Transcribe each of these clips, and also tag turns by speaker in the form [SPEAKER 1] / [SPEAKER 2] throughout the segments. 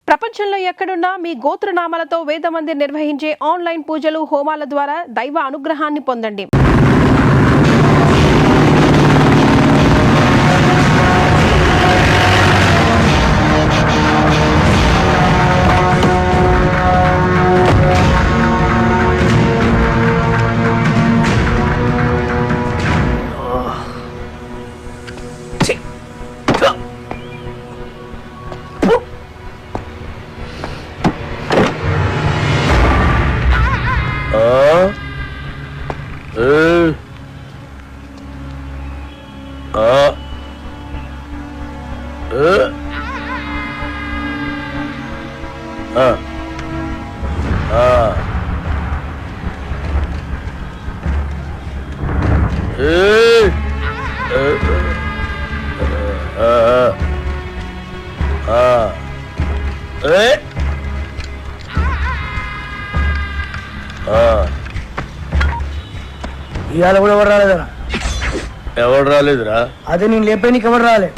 [SPEAKER 1] ప్రపంచంలో ఎక్కడున్నా మీ గోత్రనామాలతో వేదమందిర్ నిర్వహించే ఆన్లైన్ పూజలు హోమాల ద్వారా దైవ అనుగ్రహాన్ని పొందండి.
[SPEAKER 2] ఇవాళ కూడా ఎవరు రాలేదరా?
[SPEAKER 3] ఎవరు రాలేదురా?
[SPEAKER 2] అదే నేను లేపనీకి ఎవరు రాలే.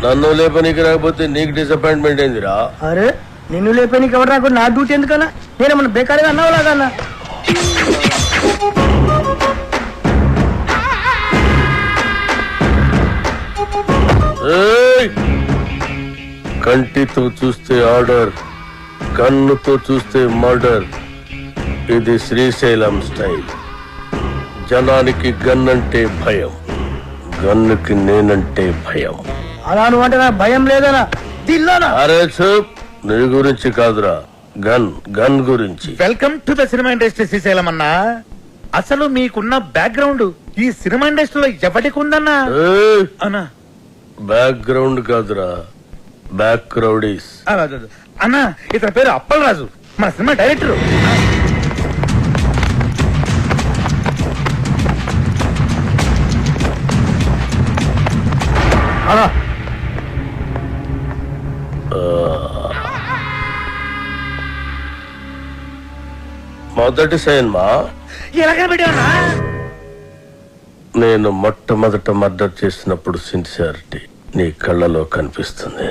[SPEAKER 3] నన్ను లేపనీకి రాకపోతే నీకు డిసప్పాయింట్మెంట్ ఏందిరా?
[SPEAKER 2] అరే నిన్ను లేపనీకి ఎవరు రాకుండా నా డ్యూటీ ఎందుకన్నా? నేనేమన్నా బేకారీగా అన్నావు లాగన్నా?
[SPEAKER 3] కంటితో చూస్తే ఆర్డర్, కన్నుతో చూస్తే మర్డర్. ఇది శ్రీశైలం స్టైల్. జనానికి గన్ అంటే భయం, గన్నుకి నేనంటే భయం.
[SPEAKER 2] అలా నువ్వు అంటే నాకు భయం లేదనా?
[SPEAKER 3] అరే చూప్, నీ గురించి కాదురా, గన్ గన్ గురించి.
[SPEAKER 4] Welcome to the cinema industry Srisailam అన్నా. అసలు మీకున్న బ్యాక్గ్రౌండ్ ఈ సినిమా ఇండస్ట్రీలో ఎవరికి ఉందన్నా? అన్నా
[SPEAKER 3] బ్యాక్గ్రౌండ్ కాదురా, బ్యాక్ క్రౌడీస్.
[SPEAKER 4] అన్నా ఇతని పేరు అప్పల్ రాజు, మన సినిమా డైరెక్టర్.
[SPEAKER 3] మొదటి సినిమా
[SPEAKER 4] ఎలాగ పెట్టావన్నా?
[SPEAKER 3] నేను మొట్టమొదట మర్డర్ చేసినప్పుడు సిన్సియారిటీ నీ కళ్ళలో కనిపిస్తుంది.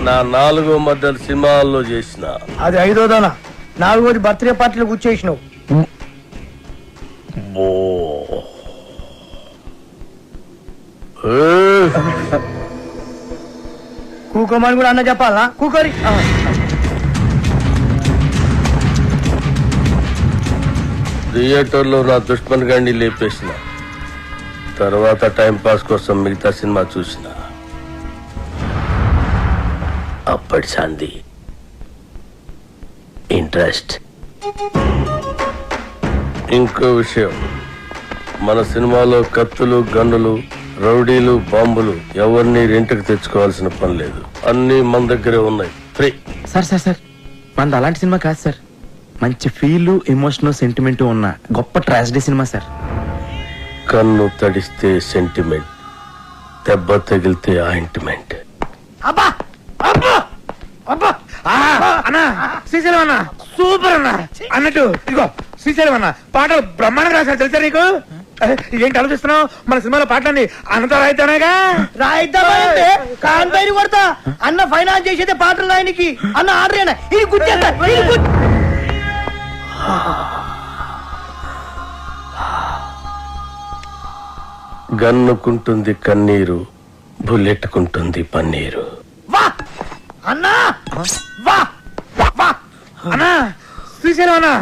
[SPEAKER 3] నా 4వ మర్డర్ సినిమాల్లో చేసిన.
[SPEAKER 2] అది 5వదనా? 4వది బర్త్డే పార్టీలో కూర్చేసినావు. కూకోమని కూడా అన్న చెప్పాలా? కూకోరి.
[SPEAKER 3] థియేటర్లో నా దుష్మన్ గాండి లేపేసిన తర్వాత టైం పాస్ కోసం మిగతా సినిమా చూసిన. అప్పటి శాంతి ఇంట్రెస్ట్. ఇంకో విషయం, మన సినిమాలో కత్తులు, గన్నులు, రౌడీలు, బాంబులు ఎవరిని రెంట్కి తెచ్చుకోవాల్సిన పని లేదు. అన్ని మన దగ్గరే ఉన్నాయి, ఫ్రీ.
[SPEAKER 5] సార్ సార్ సార్ మనది అలాంటి సినిమా కాదు సార్. మంచి ఫీల్, ఎమోషనల్, సెంటిమెంట్ ఉన్న గొప్ప ట్రాజడీ సినిమా సార్.
[SPEAKER 3] కన్ను తడిస్తే సెంటిమెంట్, దెబ్బ తగిలితే ఆయింట్మెంట్.
[SPEAKER 2] అబ్బా అబ్బా అబ్బా
[SPEAKER 4] అన్నా శ్రీశైలం అన్నా సూపర్ అన్నా. అన్నట్టు ఇదిగో శ్రీశైలం అన్న పాటలు బ్రహ్మాండంగా రాశారు తెలుసా నీకు? ఏంటి ఆలోచిస్తున్నావు? మన సినిమాలో పాటలన్నీ అన్నతో రాయితేనేగా.
[SPEAKER 2] రాయిద్దామంటే కాంపైని కొడతా. అన్న ఫైనాన్స్ చేసేదే పాటలు రాయనికి. అన్న ఆర్డరేనా ఇది గుర్తేస్తా.
[SPEAKER 3] గన్నుకుంటుంది కన్నీరు, బుల్లెట్టుకుంటుంది పన్నీరు.
[SPEAKER 2] వా అన్నా వా వా
[SPEAKER 4] అన్నా శ్రీశైలం అన్నా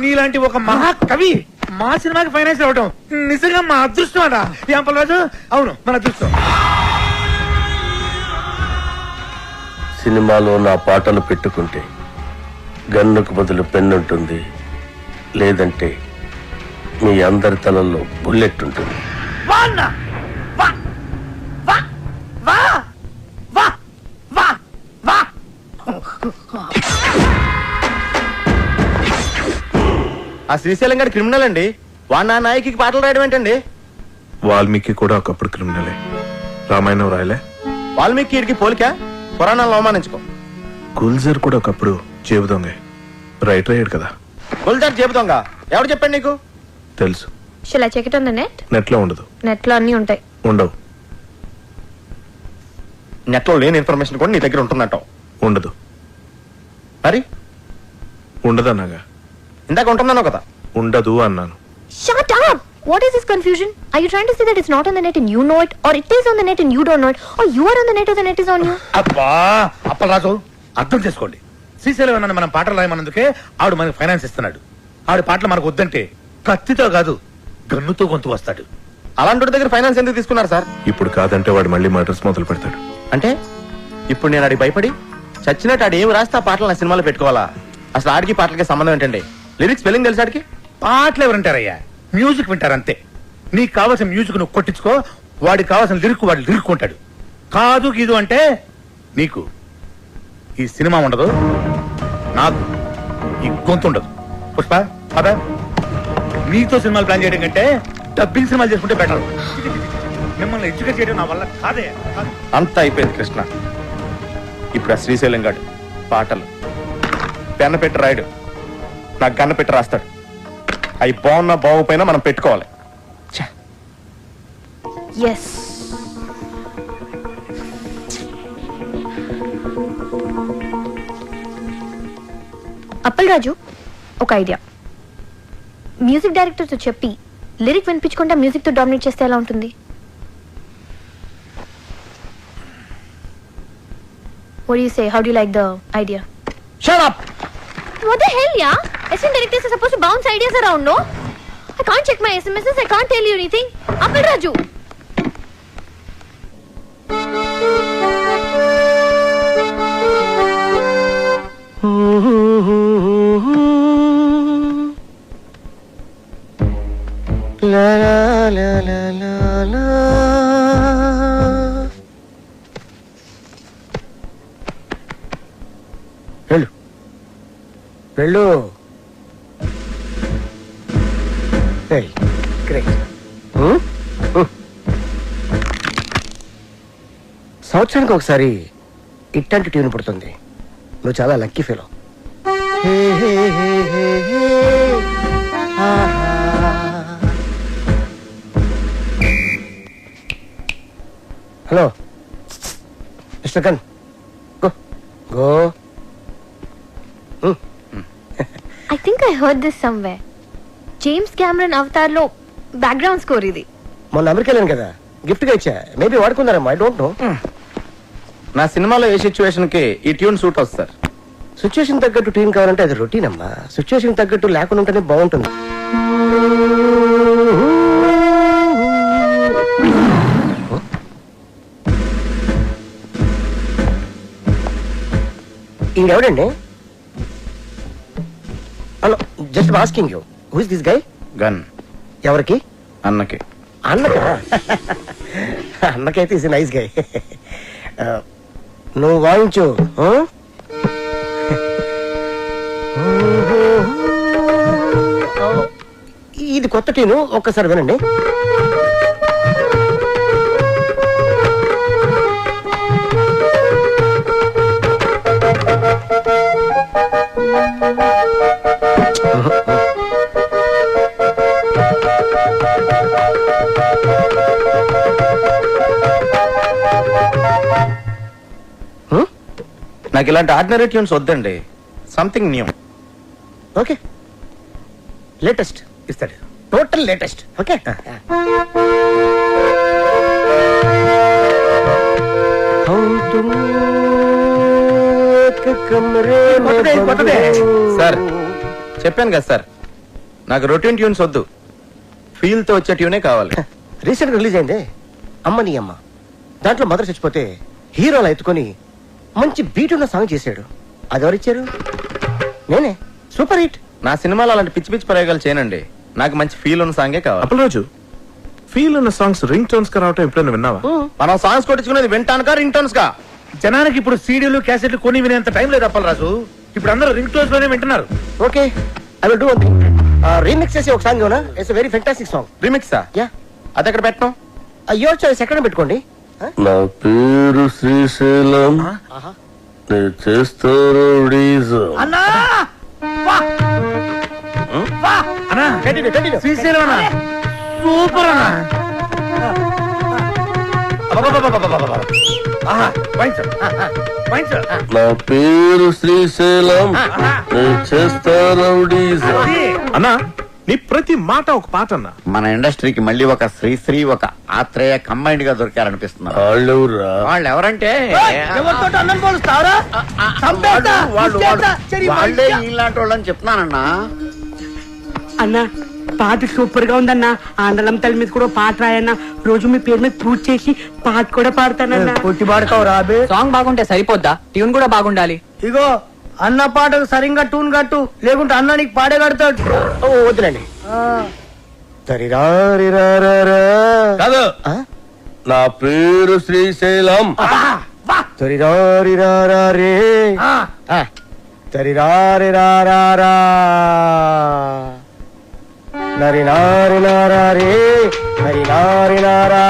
[SPEAKER 4] నీలాంటి ఒక మహాకవి మా సినిమాకి ఫైనాన్స్ అవ్వటం నిజంగా మా అదృష్టం అట. ఏం పర్వాలేదు? అవును మన అదృష్టం.
[SPEAKER 3] సినిమాలో నా పాటలు పెట్టుకుంటే గన్నుకు బదులు పెన్నుంటుంది, లేదంటే మీ అందరి తలల్లో బుల్లెట్ ఉంటుంది.
[SPEAKER 2] వా అన్నా వా వా వా వా వా వా.
[SPEAKER 5] ఆ శ్రీశైలం గారి క్రిమినల్ అండి. వాడు నా నాయకి పాటలు రాయడం ఏంటండి?
[SPEAKER 6] వాల్మీకి కూడా ఒకప్పుడు క్రిమినలే. రామాయణం రాయలే.
[SPEAKER 5] వాల్మీకి పోలిక పురాణాలను అవమానించుకో.
[SPEAKER 6] గుల్జర్ కూడా ఒకప్పుడు చెబుదొంగ రైటర్ అయ్యాడు కదా.
[SPEAKER 5] గొల్దార్ చెబుతాంగ ఎవరు చెప్పండి నీకు?
[SPEAKER 6] తెలుసు.
[SPEAKER 7] Shall I check it on the net?
[SPEAKER 6] Net లో ఉండదు.
[SPEAKER 7] నెట్ లో అన్ని ఉంటాయి.
[SPEAKER 6] ఉండవు.
[SPEAKER 5] నెట్ లో లేని ఇన్ఫర్మేషన్ కూడా నీ దగ్గర ఉంటున్నట్టు.
[SPEAKER 6] ఉండదు.
[SPEAKER 5] మరి
[SPEAKER 6] ఉండదన్నాగా.
[SPEAKER 5] ఇందాక ఉంటున్నాను కదా.
[SPEAKER 6] ఉండదు అన్నాను.
[SPEAKER 7] Shut up! What is this confusion? Are you trying to say that it's not on the net and you know it, or it is on the net and you don't know it, or you are on the net or the net is on you?
[SPEAKER 4] అబ్బా అప్పలరాజు అర్థం చేసుకోండి. శ్రీశైలం అన్న మనం పాటలు రాయమన్నందుకే ఆవిడ మనకి finance ఇస్తున్నాడు. ఆవిడ పాటలు మనకు వద్దంటే కత్తితో కాదు గన్నుతో గొంతు వస్తాడు.
[SPEAKER 5] అలాంటి దగ్గర ఫైనాన్స్ ఎందుకు తీసుకున్నారు సార్?
[SPEAKER 6] ఇప్పుడు కాదంటే వాడు మళ్ళీ మర్డర్స్ మొదలు పెడతాడు.
[SPEAKER 5] అంటే ఇప్పుడు నేను ఆడికి భయపడి చచ్చినట్టు ఆడు ఏం రాస్తే ఆ పాటలు నా సినిమాలో పెట్టుకోవాలా? అసలు ఆడికి పాటలకి సంబంధం ఏంటండి? లిరిక్స్ స్పెల్లింగ్ తెలుసు ఆడికి?
[SPEAKER 4] పాటలు ఎవరంటారయ్యా, మ్యూజిక్ వింటారంతే. నీకు కావాల్సిన మ్యూజిక్ నువ్వు కొట్టించుకో, వాడికి కావాల్సిన లిరిక్ వాడు లిరుక్కుంటాడు. కాదు గీదు అంటే నీకు ఈ సినిమా ఉండదు, నాకు ఈ గొంతు ఉండదు. పుష్ప పద, నీతో సినిమాలు ప్లాన్ చేయడం కంటే డబ్బింగ్ సినిమాలు చేసుకుంటే బెటర్. మిమ్మల్ని ఎడ్యుకేట్ చేయడం నా వల్ల కాదే.
[SPEAKER 5] అంతా అయిపోయింది కృష్ణ. ఇప్పుడు ఆ శ్రీశైలం గాడు పాటలు పెన్న పెట్టి రాయడు, నాకు గన్న పెట్టి రాస్తాడు. అవి బాగున్నా బాగుపోయినా మనం పెట్టుకోవాలి.
[SPEAKER 7] Yes. అప్పల్ రాజు, ఒక ఐడియా. మ్యూజిక్ డైరెక్టర్ తో చెప్పి లిరిక్ వినిపించకుండా మ్యూజిక్ తో డామినేట్ చేస్తే ఎలా ఉంటుంది? What do you say? How do you like the idea?
[SPEAKER 2] Shut up!
[SPEAKER 7] What the hell, yeah? Assistant directors are supposed to bounce ideas around, no? I can't check my SMSs. I can't tell you anything. Appal Raju.
[SPEAKER 2] La la la la la la. వెళ్ళు వెళ్ళు. Great. సంవత్సరానికి ఒకసారి ఇట్లాంటి tune పుడుతుంది. నువ్వు చాలా lucky ఫీలో. Hello mister కన్, go go.
[SPEAKER 7] I think I heard this somewhere. James Cameron Avatar లో బ్యాక్గ్రౌండ్ స్కోర్ ఇది.
[SPEAKER 2] మొన్న అమెరికా వెళ్ళాను కదా, గిఫ్ట్ గా ఇచ్చా. మేబీ వాడుకున్నారమ్మా, ఐ డోంట్ నో.
[SPEAKER 5] నా సినిమాలో ఏ సిచ్యువేషన్ కి ఈ ట్యూన్ సూట్ అవుతుంది సార్?
[SPEAKER 2] సిచ్యువేషన్ తగ్గట్టు ట్యూన్ కావాలంటే అది రొటీన్ అమ్మా. సిచ్యువేషన్ తగ్గట్టు లేకుండా ఉంటేనే బాగుంటుంది. ఇంకెవడండి? Hello, just asking you, who is this guy?
[SPEAKER 5] Gun
[SPEAKER 2] ఎవరికి?
[SPEAKER 5] అన్నకి.
[SPEAKER 2] అన్నకా? అన్నకైతే ఇస్ నైస్ గై. నువ్వు వాయించు. ఇది కొత్త ట్యూను, ఒక్కసారి వినండి.
[SPEAKER 5] నాకు ఇలాంటి ఆర్డినరీ ట్యూన్స్ వద్దండి, సంథింగ్ న్యూ.
[SPEAKER 2] ఓకే, లేటెస్ట్ ఇస్తాడు, టోటల్ లేటెస్ట్. ఓకే,
[SPEAKER 5] సార్ చెప్పాను కదా సార్, నాకు రొటీన్ ట్యూన్స్ వద్దు, ఫీల్ తో వచ్చే ట్యూనే కావాలి.
[SPEAKER 2] రీసెంట్ గా రిలీజ్ అయింది అమ్మ నీ అమ్మ. దాంట్లో మదర్ చచ్చిపోతే హీరోలు ఎత్తుకొని మంచి బీట్ ఉన్న సాంగ్ చేశాడు. అది ఎవరిచ్చారు? నేనే. Super hit.
[SPEAKER 5] నా సినిమాలో అలాంటి పిచ్చి పిచ్చి ప్రయోగాలు చేయనండి, నాకు మంచి ఫీల్ ఉన్న సాంగే కావాలి.
[SPEAKER 6] అప్పలరాజు, ఫీల్ ఉన్న సాంగ్స్ రింగ్ టోన్స్ గా రావటం ఎప్పుడైనా విన్నావా?
[SPEAKER 5] మనం సాంగ్స్ కొట్టించుకునేది వింటానుకా రింగ్ టోన్స్ కా?
[SPEAKER 4] జనానికి ఇప్పుడు సీడీలు క్యాసెట్లు కొని వినేంత టైం లేదు అప్పలరాజు. ఇప్పుడు అందరూ రింగ్ టోన్స్ లోనే వింటున్నారు.
[SPEAKER 2] Okay, I will do one thing. Remix చేసి ఒక సాంగ్ ఇవ్వనా? It's very fantastic song.
[SPEAKER 5] రీమిక్సా?
[SPEAKER 2] యా.
[SPEAKER 5] అది ఎక్కడ పెట్టడం?
[SPEAKER 2] యువర్ చాయిస్, ఎక్కడ పెట్టుకోండి.
[SPEAKER 3] నా పేరు శ్రీశైలం, నేను చేస్తాను
[SPEAKER 2] అన్నా
[SPEAKER 4] అన్నా
[SPEAKER 2] కంటిన్యూ కంటిన్యూ.
[SPEAKER 4] శ్రీశైలం అన్నా సూపర్ అన్నా. ఆహా, వాయించు. వాయించు.
[SPEAKER 3] నా పేరు శ్రీశైలం, నేను చేస్తా రౌడీజం.
[SPEAKER 6] అన్నా నీ ప్రతి మాట ఒక పాట అన్నా.
[SPEAKER 8] మన ఇండస్ట్రీకి మళ్ళీ ఒక శ్రీశ్రీ ఒక ఆత్రేయ కంబైన్డ్ గా దొరికారనిపిస్తున్నారు.
[SPEAKER 3] వాళ్ళెవరురా?
[SPEAKER 8] వాళ్ళు ఎవరంటే
[SPEAKER 2] ఎవరితో అన్నం పోలుస్తావరా?
[SPEAKER 8] వాళ్ళే ఇలాంటి వాళ్ళని చెప్తున్నానన్నా.
[SPEAKER 9] అన్నా పాట సూపర్ గా ఉందన్నా. ఆండలం తల్లి మీద కూడా పాట రాయన్నా. రోజు మీ పేరు మీద పూజ చేసి పాట కూడా పాడతానన్నా.
[SPEAKER 2] కొట్టి పాడతావు రాబే.
[SPEAKER 10] సాంగ్ బాగుంటే సరిపోద్దా, ట్యూన్ కూడా బాగుండాలి.
[SPEAKER 2] ఇగో అన్న పాటకు సరిగ్గా టూన్ కట్టు, లేకుంటే అన్న నీకు పాడే కడతాడు. వద్దులండి.
[SPEAKER 3] కాదు, నా పేరు శ్రీశైలం.
[SPEAKER 2] తరిరారిరారే తరిరారిరారా నరి నారి నారే నరి నారి నారా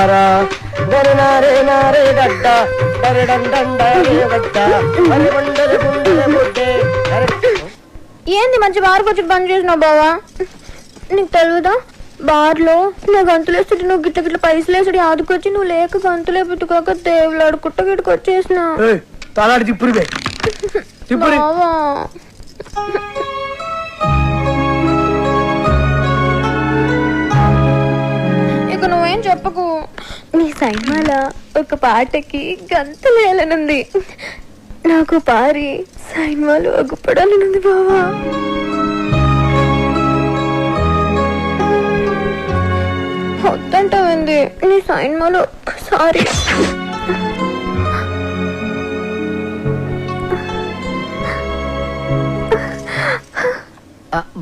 [SPEAKER 2] నరి నారే నారే గడ్డ నరి డండ గడ్డ నరి గుండె గుండె ముద్దే.
[SPEAKER 7] ఏంది మంచి బార్ వచ్చి బంద్ చేసినావు బావా? నీకు తెలుగుదా బార్ లో నా గంతులు వేస్తుంటే నువ్వు గిట్ల గిట్ల పైసలు వేసుడు ఆదుకొచ్చి నువ్వు లేక గంతులే పెట్టుకోక దేవులాడు కుట్ట గిట్టుకు వచ్చేసిన
[SPEAKER 2] తలాడి తిప్పురుగా తిప్పురి.
[SPEAKER 7] బావా ఇక నువ్వేం చెప్పకు. నీ సైన్మాల ఒక పాటకి గంతులు వేయాలనుంది. నాకు పారి సైన్మాలు అగ్గుపడాలనుంది బావా. వద్దంటావింది నీ సైన్మాలు ఒక్కసారి.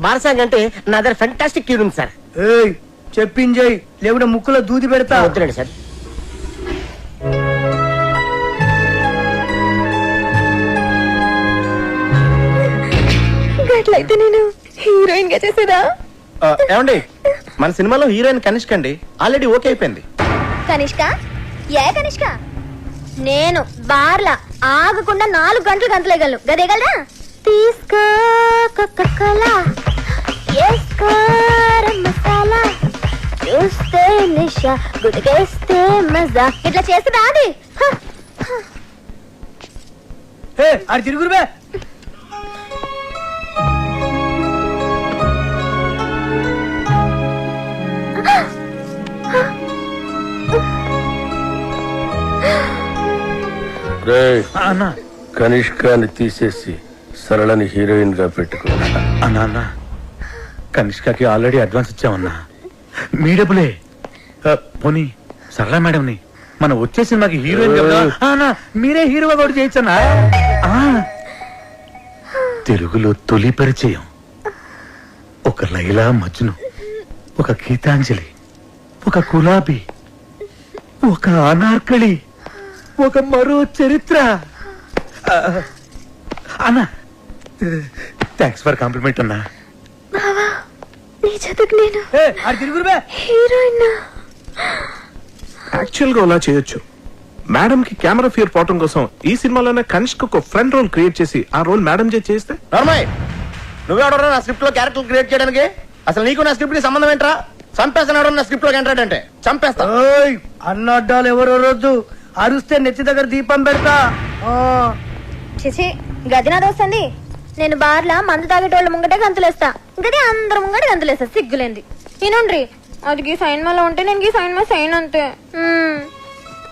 [SPEAKER 2] బారసాంగ్ అంటే నా దగ్గర ఫెంటాస్టిక్ ట్యూన్ ఉంది సార్. చెప్పించేయి, లేకుంటే ముక్కులో దూది పెడతా. వద్దులండి సార్.
[SPEAKER 7] అట్లయితే నేను హీరోయిన్ గా చేసేదా?
[SPEAKER 5] ఏమండి, మన సినిమాలో హీరోయిన్ కనిష్క అండి, ఆల్రెడీ ఓకే అయిపోయింది.
[SPEAKER 7] కనిష్క? ఏ కనిష్క? నేను బార్లా ఆగకుండా 4 గంటలు గంతలేగలను. గదేగలరా? తీసుకో కోకోకోలా, ఏసుకో మసాలా, చూస్తే నిషా, గుడిగేస్తే మజా. ఇట్లా చేస్తుందా అది?
[SPEAKER 2] అది తిరుగురుబే.
[SPEAKER 4] అన్నా
[SPEAKER 3] కనిష్కాని తీసేసి సరళని హీరోయిన్ గా పెట్టుకో.
[SPEAKER 4] అన్నా అన్నా కనిష్కకి ఆల్రెడీ అడ్వాన్స్ ఇచ్చామన్నా. మీ డబ్బులే. పోనీ సరళ మేడంని మన వచ్చే సినిమాకి హీరోయిన్ కదా అన్నా, మీరే హీరోగా కూడా చేయొచ్చన్నా. తెలుగులో తొలి పరిచయం ఒక లైలా మజ్ను, ఒక గీతాంజలి, ఒక గులాబీ, ఒక అనార్కళి, ఒక మరో చరిత్ర. అన్నా థ్యాంక్స్ ఫర్ కాంప్లిమెంట్ అన్నా.
[SPEAKER 7] నీ చదువుకు నేను
[SPEAKER 2] అది తిరుగురుబే.
[SPEAKER 7] హీరోయిన్.
[SPEAKER 6] యాక్చువల్ గా అలా చేయొచ్చు. మేడం కి కెమెరా ఫియర్ పోవటం కోసం ఈ సినిమాలోనే కనిష్క ఒక ఫ్రెండ్ రోల్ క్రియేట్ చేసి ఆ రోల్ మేడం చేస్తే.
[SPEAKER 5] నార్మల్, నువ్వెవడరా నా స్క్రిప్ట్ లో క్యారెక్టర్ క్రియేట్ చేయడానికి? అసలు నీకు నా స్క్రిప్ట్ కి సంబంధం ఏంట్రా? చంపేస్తాడు నా స్క్రిప్ట్ లో ఎంటర్ అంటే చంపేస్తా.
[SPEAKER 2] అన్నడ్డాలు ఎవరో రోజు అరుస్తే నెత్తి దగ్గర దీపం పెడతా.
[SPEAKER 7] చిచి గదినాది వస్తుంది. నేను బార్లా మందు తాగేటోళ్ళ ముంగటే గంతులేస్తా, గది అందరు ముంగట గంతులేస్తా. సిగ్గులేంది వినుండ్రి. అది ఈ సైన్మాలో ఉంటే నేను ఈ సైన్మా సైన్ అంతే.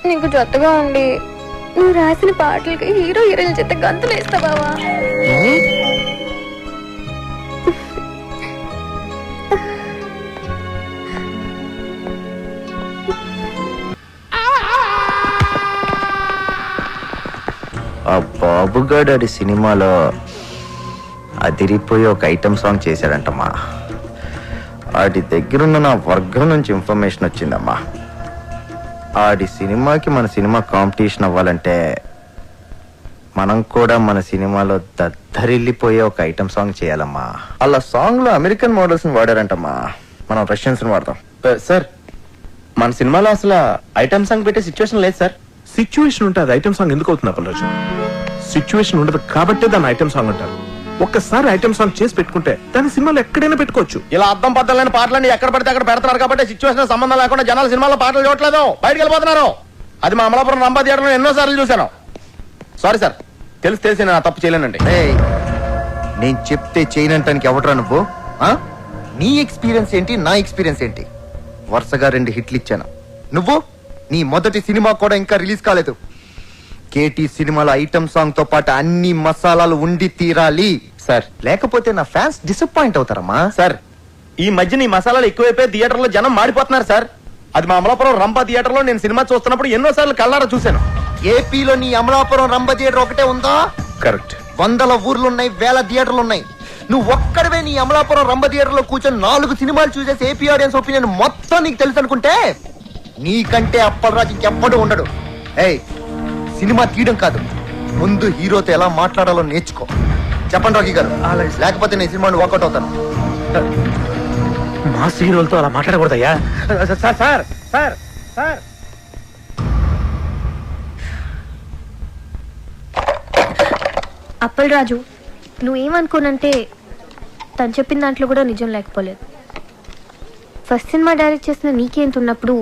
[SPEAKER 7] నీకు జొత్తగా ఉండి నువ్వు రాసిన పాటలకి హీరో హీరోయిన్ చేత గంతులేస్తా బావా.
[SPEAKER 8] ఆ బాబుగాడి సినిమాలో అదిరిపోయి ఒక ఐటమ్ సాంగ్ చేశాడంటమ్మా. ఆడి దగ్గరున్న నా వర్గం నుంచి ఇన్ఫర్మేషన్ వచ్చిందమ్మా. ఆడి సినిమాకి మన సినిమా కాంపిటీషన్ అవ్వాలంటే మనం కూడా మన సినిమాలో దద్దరిల్లిపోయే ఒక ఐటమ్ సాంగ్ చేయాలమ్మా. అలా సాంగ్ లో అమెరికన్ మోడల్స్ ని వాడారంటమ్మా, మనం రష్యన్స్ ని వాడతాం.
[SPEAKER 5] సార్, మన సినిమాలో అసలు ఐటమ్ సాంగ్ పెట్టే సిచ్యువేషన్ లేదు సార్.
[SPEAKER 6] సిచ్యువేషన్ ఉంటే అది ఐటమ్ సాంగ్ ఎందుకు అవుతుంది అప్పలరాజు? సిచ్యువేషన్ ఉండదు కాబట్టే దాన్ని ఐటమ్ సాంగ్ అంటారు. ఒక్కసారి ఐటమ్ సాంగ్ చేసి పెట్టుకుంటే దాని సినిమాలో ఎక్కడైనా పెట్టుకోవచ్చు.
[SPEAKER 5] ఇలా అర్థం పద్ధతి లేని పాటలన్నీ ఎక్కడ పడితే అక్కడ పెడతారు కాబట్టి సిచ్యువేషన్ సంబంధం లేకుండా జనాలు సినిమాలో పాటలు చూడట్లేదు, బయటకు వెళ్ళిపోతున్నారు. అది మా అమలాపురం రంభా థియేటర్లో ఎన్నో సార్లు చూశాను. సారీ సార్, తెలిసి నేను తప్పు చేయలేనండి.
[SPEAKER 8] నేను చెప్తే చేయనంటానికి ఎవడరా నువ్వు? నీ ఎక్స్పీరియన్స్ ఏంటి, నా ఎక్స్పీరియన్స్ ఏంటి? వరుసగా 2 హిట్లు ఇచ్చాను. నువ్వు నీ మొదటి సినిమా కూడా ఇంకా రిలీజ్ కాలేదు. కేటీ సినిమాలో ఐటమ్ సాంగ్ తో పాటు అన్ని మసాలాలు ఉండి తీరాలి
[SPEAKER 5] సార్,
[SPEAKER 8] లేకపోతే నా ఫ్యాన్స్ డిసప్పాయింట్ అవుతారమ్మా.
[SPEAKER 5] సార్ ఈ మధ్య ఈ మసాలాలు ఎక్కువైపోయి థియేటర్లో జనం మాడిపోతున్నారు సార్. అది మా అమలాపురం రంభా థియేటర్లో నేను సినిమా చూస్తున్నప్పుడు ఎన్నోసార్లు కళ్ళారా చూశాను.
[SPEAKER 8] ఏపీలో నీ అమలాపురం రంభ థియేటర్ ఒకటే ఉందా?
[SPEAKER 6] కరెక్ట్.
[SPEAKER 8] 100 ఊర్లున్నాయి, 1000 థియేటర్లు ఉన్నాయి. నువ్వు ఒక్కడవే నీ అమలాపురం రంభ థియేటర్ లో కూర్చొని 4 సినిమాలు చూసేసి ఏపీ ఆడియన్స్ ఒపీనియన్ మొత్తం నీకు తెలుసు అనుకుంటే నీకంటే అప్పలరాజు ఇంకెప్పుడు ఉండడు. సినిమా తీయడం కాదు, ముందు హీరోతో ఎలా మాట్లాడాలో నేర్చుకో. చెప్పండి రాఖీ గారు, లేకపోతే నేను సినిమాని వాకౌట్ అవుతాను.
[SPEAKER 4] మాస్ హీరోలతో అలా మాట్లాడకూడదయ్యా. Sir sir sir sir
[SPEAKER 7] Appalaraju, నువ్వేమనుకోనంటే తను చెప్పిన దాంట్లో కూడా నిజం లేకపోలేదు. ఫస్ట్ సినిమా డైరెక్ట్ చేసిన నీకెంత ఉన్నప్పుడు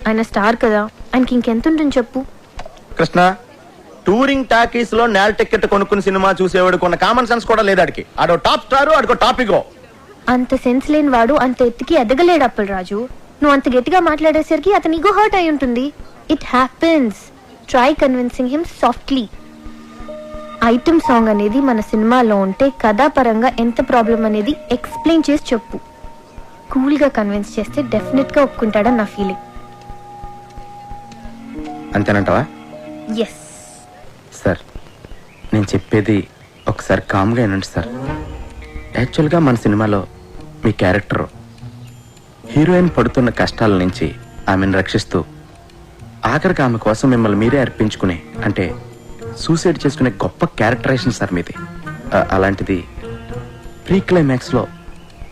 [SPEAKER 7] ఆయన స్టార్ కదా, ఆయనకి ఇంకెంత ఉంటుంది చెప్పు.
[SPEAKER 5] కృష్ణ, టూరింగ్ టాకీస్ లో నేల టికెట్ కొనుక్కుని సినిమా చూసేవాడు కొన్న కామన్ సెన్స్ కూడా లేదు. ఆడికి ఆడో టాప్ స్టార్, ఆడికో టాపిక్.
[SPEAKER 7] అంత సెన్స్ లేని వాడు అంత ఎత్తుకి ఎదగలేడు అప్పలరాజు. నువ్వు అంత గట్టిగా మాట్లాడేసరికి అతని ఈగో హర్ట్ అయి ఉంటుంది. It happens. Try convincing him softly. Item song అనేది మన సినిమాలో ఉంటే కథాపరంగా ఎంత ప్రాబ్లం అనేది ఎక్స్ప్లెయిన్ చేసి చెప్పు. కూల్ గా కన్విన్స్ చేస్తే డెఫినెట్ గా ఒప్పుకుంటాడని నా ఫీలింగ్.
[SPEAKER 5] అంతేనంటావా?
[SPEAKER 7] ఎస్
[SPEAKER 5] సార్, నేను చెప్పేది ఒకసారి కామ్గా వినండి సార్. యాక్చువల్గా మన సినిమాలో మీ క్యారెక్టర్ హీరోయిన్ పడుతున్న కష్టాల నుంచి ఆమెను రక్షిస్తూ ఆఖరికి ఆమె కోసం మిమ్మల్ని మీరే అర్పించుకునే, అంటే సూసైడ్ చేసుకునే గొప్ప క్యారెక్టరైజేషన్ సార్ మీది. అలాంటిది ప్రీ క్లైమాక్స్లో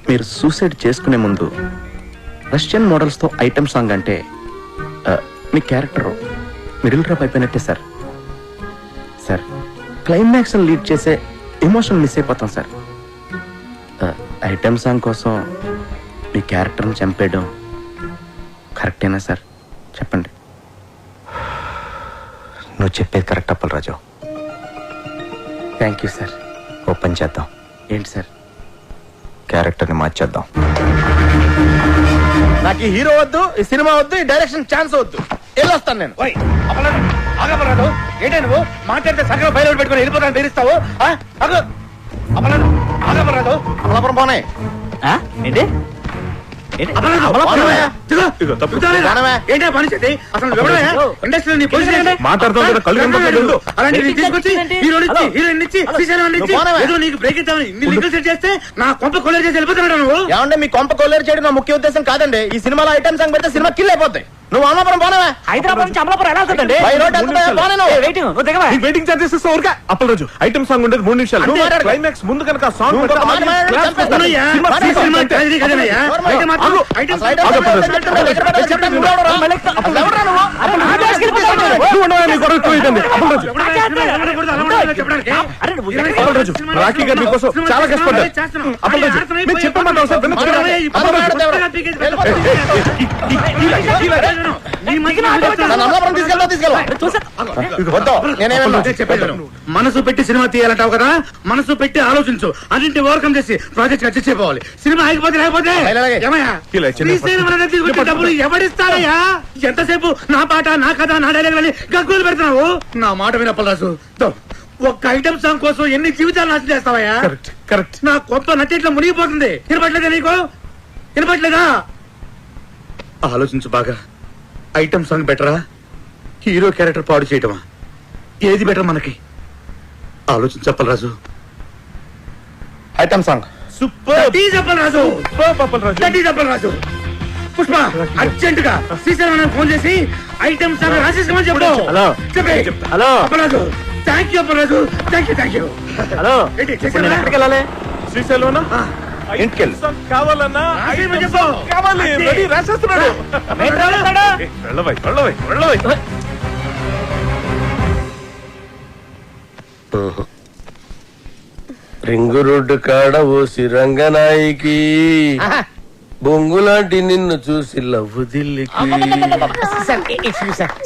[SPEAKER 5] మీరు సూసైడ్ చేసుకునే ముందు రష్యన్ మోడల్స్తో ఐటమ్ సాంగ్ అంటే మీ క్యారెక్టర్ మిడిల్ డ్రాప్ అయిపోయినట్టే సార్. సార్, క్లైమాక్స్ లీడ్ చేసే ఎమోషన్ మిస్ అయిపోతాం సార్. ఐటమ్ సాంగ్ కోసం మీ క్యారెక్టర్ని చంపేయడం కరెక్టేనా సార్? చెప్పండి.
[SPEAKER 8] నువ్వు చెప్పేది correct Appalaraju.
[SPEAKER 5] Thank you sir.
[SPEAKER 8] Open చేద్దాం.
[SPEAKER 5] ఏంటి సార్?
[SPEAKER 8] క్యారెక్టర్ని మార్చేద్దాం.
[SPEAKER 5] నాకు ఈ హీరో వద్దు, ఈ సినిమా వద్దు, ఈ డైరెక్షన్ ఛాన్స్ వద్దు. వెళ్ళొస్తాను నేను.
[SPEAKER 4] ఆగపరాడు, ఏంటే నువ్వు మాట్లాడితే సగం బయలు పెట్టుకుని వెళ్ళిపోతాను బెదిరిస్తావు? అమలాడు, ఆగపరాడు.
[SPEAKER 5] అమలాపురం పోనే
[SPEAKER 10] ఏంటి?
[SPEAKER 4] ఏంటో పనిచేది అసలు ఇండస్ట్రీ నీ పొజిషన్ అలాంటి తీసుకొచ్చి హీరోయిన్ ఇచ్చి ఏదో నీకు బ్రేక్ ఇద్దామని ఇన్ని లీగల్ సెట్ చేస్తే నా కొంప కొల్లేరు చేసి వెళ్ళిపోతున్నాడు నువ్వు.
[SPEAKER 5] ఏమంటే మీ కొంప కొల్లేరు చేయడం నా ముఖ్య ఉద్దేశం కాదండి. ఈ సినిమాలో ఐటమ్ సాంగ్ పెడితే సినిమా కిల్ అయిపోతాయి. నువ్వు అమలాపురం పోనవా?
[SPEAKER 10] హైదరాబాద్ నుంచి అమలాపురం ఎలా అవుతుందండి?
[SPEAKER 6] వెయిటింగ్ చార్జెస్ ఓర్గా. అప్పలరాజు, ఐటమ్ సాంగ్ ఉండేది 3 నిమిషాలు. క్లైమాక్స్ ముందు కనుక సాంగ్ రాఖీ గారి కోసం చాలా కష్టపడ్డారు. అప్పలరాజు, మీరు చెప్పమంటావు సార్.
[SPEAKER 4] మనసు పెట్టి సినిమా తీయాలంటావు కదా, మనసు పెట్టి ఆలోచించు. అన్నింటి ఓవర్కమ్ చేసి ప్రాజెక్ట్ అడ్జస్ట్ అయిపోవాలి. సినిమా ఆగిపోతే లేకపోతే డబ్బులు ఎవరిస్తారయ్యా? ఎంతసేపు నా పాట, నా కథ, నా డైలాగ్ అని గగ్గులు పెడుతున్నావు. నా మాట వినప్పరాజు, ఒక్క ఐటమ్ సాంగ్ కోసం ఎన్ని జీవితాలు నాశనం చేస్తావయ్యా?
[SPEAKER 6] కరెక్ట్.
[SPEAKER 4] నా కొత్త నటిట్లో మునిగిపోతుంది. వినపట్లేదా నీకు? వినపట్లేదా? ఆలోచించు బాగా. ఐటమ్ సాంగ్ బెటరా, హీరో క్యారెక్టర్ పాడు చేయటమా? ఏది బెటర్ మనకి? ఆలోచించు Appalaraju.
[SPEAKER 5] Item song
[SPEAKER 4] Appalaraju. Pushpa, urgent గా శ్రీశైలం ఫోన్ చేసి ఐటమ్ సాంగ్ రాసేసుకోమని చెప్పు.
[SPEAKER 10] Hello
[SPEAKER 4] Appalaraju. Thank you Appalaraju. Thank you.
[SPEAKER 10] Hello, ఎక్కడికి వెళ్ళాలి?
[SPEAKER 6] శ్రీశైలం
[SPEAKER 5] ఇంటికెళ్ళి
[SPEAKER 6] కావాలన్నా కావాలి. రెడీ, రాసేస్తున్నాడు. వెళ్ళవై.
[SPEAKER 3] రింగు రోడ్డు కాడ ఓసి రంగనాయికి బొంగులాంటి నిన్ను చూసి లవ్వు దిల్లికి.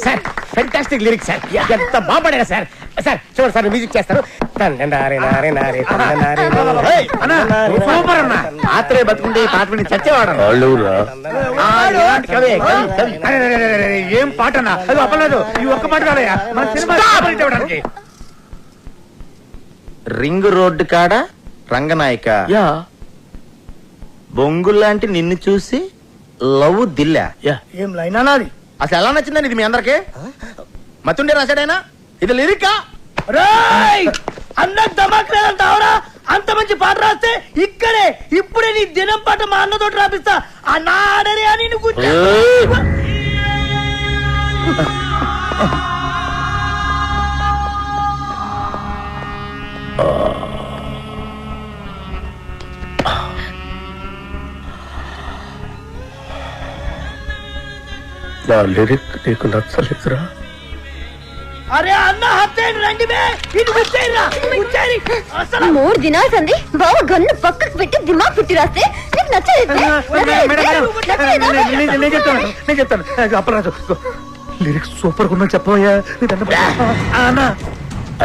[SPEAKER 2] సార్ ఫెంటాస్టిక్ లిరిక్స్ సార్, ఎంత బాగుపడా సార్. సార్ చూడండి సార్, మ్యూజిక్ చేస్తారు.
[SPEAKER 10] సూపర్ అన్న. ఆత్రే బతుకుంటే ఈ పాట విని చచ్చేవాడు.
[SPEAKER 3] వాళ్ళెవరా?
[SPEAKER 4] ఏం పాట అన్నా? అది అప్పలేదు. ఈ ఒక్క పాట రాలయ్యా మన సినిమా ఇవ్వడానికి.
[SPEAKER 8] రింగ్ రోడ్డు కాడ రంగనాయక బొంగుల్లాంటి నిన్ను చూసి లవ్ దిల్లా.
[SPEAKER 2] ఏం లైనా నాది?
[SPEAKER 8] అసలు ఎలా నచ్చిందని ఇది మీ అందరికి? మతుండే రాశాడైనా ఇది లిరికా?
[SPEAKER 2] అన్న ధమాక్ లేదంటావురా? అంత మంచి పాట రాస్తే ఇక్కడే ఇప్పుడే నీ దినం పాట మా అన్నతో రాపిస్తా. అన్న ఆడరే అని నువ్వు
[SPEAKER 3] నా లిరిక్ నీకు నచ్చలేదురా?
[SPEAKER 2] అరే అన్న హత్తేండి రండి బే, ఇది ముచ్చేయరా ముచ్చేరి. అసలు
[SPEAKER 7] 3 దినాలు సంది బావ గన్ను పక్కకు పెట్టి దిమాగ్ పెట్టి రాస్తే నీకు నచ్చలేదు.
[SPEAKER 4] నేను చెప్తాను అప్పరాజు. లిరిక్స్ సూపర్ ఉన్నా చెప్పబోయా?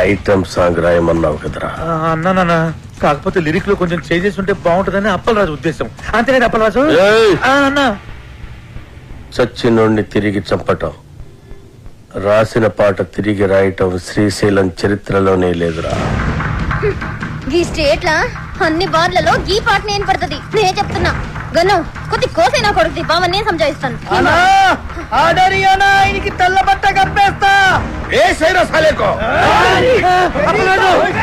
[SPEAKER 3] ఐటమ్ సాంగ్ రాయమన్నావు కదరా?
[SPEAKER 4] అన్నా కాకపోతే లిరిక్ లో కొంచెం చేంజెస్ ఉంటే బాగుంటుందని అప్పలరాజు ఉద్దేశం. అంతేనా అప్పలరాజు?
[SPEAKER 3] ఏయ్!
[SPEAKER 4] అన్నా
[SPEAKER 3] చచ్చినోడిని తిరిగి చంపటం, రాసిన పాట తిరిగి రాయటం శ్రీశైలం చరిత్రలోనే లేదురా.
[SPEAKER 7] ఈ స్టేట్ లా అన్ని బార్లలో ఈ పాట నేను పడుతుంది. నేనే చెప్తున్నా గన్ను కొద్ది కోసైనా కొడుకుది బావని నేను సంజాయిస్తాను.
[SPEAKER 2] అన్నా ఆడరి అన్న ఆయనకి తెల్ల బట్ట కప్పేస్తా.
[SPEAKER 3] ఏ సైరా సాలేకో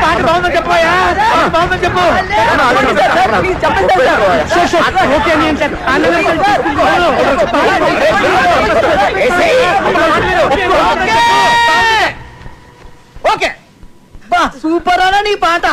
[SPEAKER 4] పాట బాగుందని చెప్పబోయా? బాగుందని చెప్పు. ఓకే నేను
[SPEAKER 2] ఓకే బా సూపర్ అన్న నీ పాట.